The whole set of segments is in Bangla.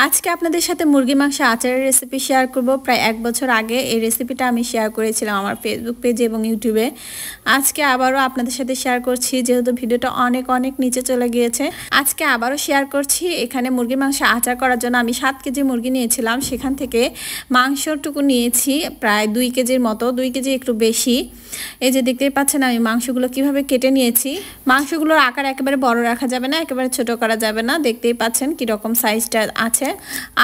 আজকে আপনাদের সাথে মুরগি মাংস আচারের রেসিপি শেয়ার করব। প্রায় 1 বছর আগে এই রেসিপিটা আমি শেয়ার করেছিলাম আমার ফেসবুক পেজে এবং ইউটিউবে। আজকে আবারও আপনাদের সাথে শেয়ার করছি, যেহেতু ভিডিওটা অনেক নিচে চলে গিয়েছে। আজকে আবারও শেয়ার করছি। এখানে মুরগি মাংস আচার করার জন্য আমি 7 কেজি মুরগি নিয়েছিলাম, সেখান থেকে মাংসটুকু নিয়েছি প্রায় 2 কেজির মতো, 2 কেজি একটু বেশি। এই যে দেখতেই পাচ্ছেন আমি মাংসগুলো কিভাবে কেটে নিয়েছি। মাংসগুলোর আকার একেবারে বড় রাখা যাবে না, একেবারে ছোট করা যাবে না। দেখতেই পাচ্ছেন কীরকম সাইজটা আছে।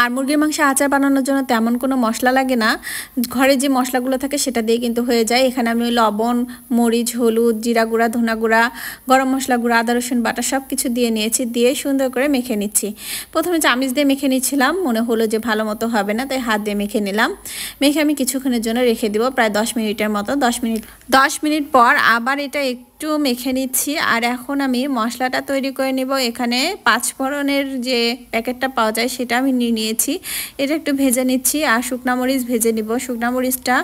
আর মুরগির মাংস আচার বানানোর জন্য তেমন কোনো মশলা লাগে না, ঘরে যে মশলাগুলো থাকে সেটা দিয়ে কিন্তু হয়ে যায়। এখানে আমি লবণ, মরিচ, হলুদ, জিরা গুঁড়া, ধনা গুঁড়া, গরম মশলা গুঁড়া, আদা রসুন বাটা সব কিছু দিয়ে নিয়েছি, দিয়ে সুন্দর করে মেখে নিচ্ছি। প্রথমে চামচ দিয়ে মেখে নিচ্ছিলাম, মনে হলো যে ভালো মতো হবে না, তাই হাত দিয়ে মেখে নিলাম। মেখে আমি কিছুক্ষণের জন্য রেখে দিব, প্রায় 10 মিনিটের মতো। 10 মিনিট পর আবার এটা একটু মেখে নিচ্ছি। আর এখন আমি মশলাটা তৈরি করে নিব। এখানে 5 ফোড়নের যে প্যাকেটটা পাওয়া যায় সেটা আমি নিয়ে নিয়েছি, এটা একটু ভেজে নিচ্ছি। আর শুকনা মরিচ ভেজে নিব, শুকনা মরিচটা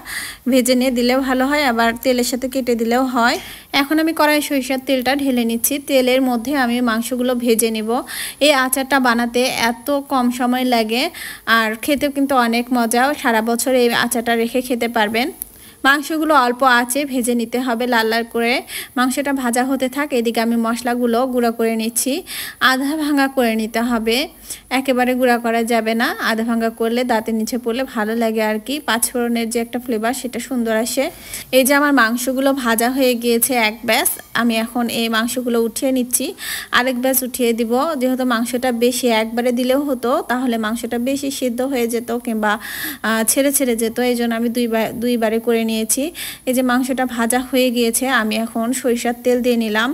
ভেজে নিয়ে দিলেও ভালো হয়, আবার তেলের সাথে কেটে দিলেও হয়। এখন আমি কড়াই সরিষার তেলটা ঢেলে নিচ্ছি, তেলের মধ্যে আমি মাংসগুলো ভেজে নিব। এই আচারটা বানাতে এত কম সময় লাগে, আর খেতেও কিন্তু অনেক মজা। সারা বছর এই আচারটা রেখে খেতে পারবেন। মাংসগুলো অল্প আঁচে ভেজে নিতে হবে, লাল লাল করে। মাংসটা ভাজা হতে থাক, এদিকে আমি মশলাগুলো গুঁড়ো করে নিচ্ছি। আধা ভাঙা করে নিতে হবে, একেবারে গুঁড়া করা যাবে না। আধা ভাঙা করলে দাঁতের নিচে পড়লে ভালো লাগে আর কি, 5 ফোড়নের যে একটা ফ্লেভার সেটা সুন্দর আসে। এই যে আমার মাংসগুলো ভাজা হয়ে গিয়েছে এক ব্যাচ, আমি এখন এই মাংসগুলো উঠিয়ে নিচ্ছি। আরেক ব্যাচ উঠিয়ে দিব, যেহেতু মাংসটা বেশি একবারে দিলেও হতো, তাহলে মাংসটা বেশি সিদ্ধ হয়ে যেত কিংবা ছেড়ে যেত। এই জন্য আমি দুইবারে করে নিয়েছি। এই যে মাংসটা ভাজা হয়ে গিয়েছে, আমি এখন সরিষার তেল দিয়ে নিলাম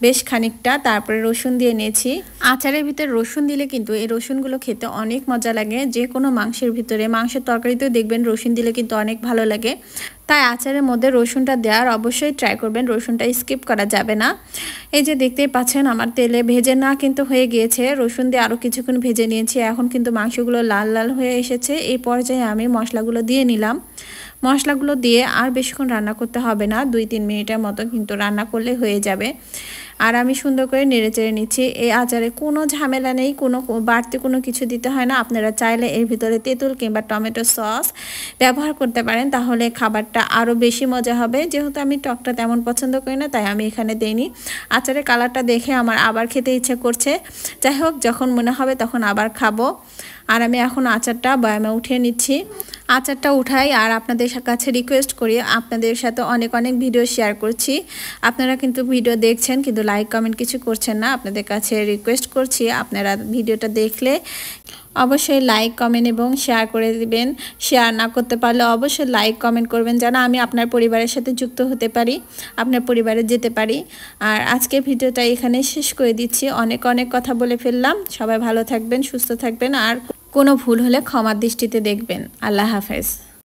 বেশ খানিকটা, তারপরে রসুন দিয়ে নিয়েছি। আচারের ভিতরে রসুন দিলে কিন্তু এই রসুনগুলো খেতে অনেক মজা লাগে। যে কোনো মাংসের ভিতরে, মাংসের তরকারিতেও দেখবেন রসুন দিলে কিন্তু অনেক ভালো লাগে। তাই আচারের মধ্যে রসুনটা দেওয়ার অবশ্যই ট্রাই করবেন, রসুনটা স্কিপ করা যাবে না। এই যে দেখতেই পাচ্ছেন আমার তেলে ভেজে না কিন্তু হয়ে গিয়েছে, রসুন দিয়ে আরও কিছুক্ষণ ভেজে নিয়েছি। এখন কিন্তু মাংসগুলো লাল লাল হয়ে এসেছে। এই পর্যায়ে আমি মশলাগুলো দিয়ে নিলাম। মশলাগুলো দিয়ে আর বেশিক্ষণ রান্না করতে হবে না, 2-3 মিনিটের মতো কিন্তু রান্না করলে হয়ে যাবে। আর আমি সুন্দর করে নেড়েচেড়ে নিচ্ছি। এই আচারে কোনো ঝামেলা নেই, কোনো বাড়তি কোনো কিছু দিতে হয় না। আপনারা চাইলে এর ভিতরে তেঁতুল কিংবা টমেটো সস ব্যবহার করতে পারেন, তাহলে খাবারটা আরও বেশি মজা হবে। যেহেতু আমি টকটা তেমন পছন্দ করি না, তাই আমি এখানে দেইনি। আচারের কালারটা দেখে আমার আবার খেতে ইচ্ছে করছে। যাই হোক, যখন মনে হবে তখন আবার খাবো। আর আমি এখন আচারটা বয়ামে উঠিয়ে নিচ্ছি। আচারটা উঠাই আর আপনাদের কাছে রিকোয়েস্ট করি, আপনাদের সাথে অনেক ভিডিও শেয়ার করছি, আপনারা কিন্তু ভিডিও দেখছেন কিন্তু লাইক কমেন্ট কিছু করছেন না। আপনাদের কাছে রিকোয়েস্ট করছি, আপনারা ভিডিওটা দেখলে অবশ্যই লাইক কমেন্ট এবং শেয়ার করে দিবেন। শেয়ার না করতে পারলে অবশ্যই লাইক কমেন্ট করবেন, যেন আমি আপনার পরিবারের সাথে যুক্ত হতে পারি, আপনার পরিবারে যেতে পারি। আর আজকে ভিডিওটা এখানে শেষ করে দিচ্ছি। অনেক কথা বলে ফেললাম। সবাই ভালো থাকবেন, সুস্থ থাকবেন, আর কোনো ভুল হলে ক্ষমার দৃষ্টিতে দেখবেন। আল্লাহ হাফেজ।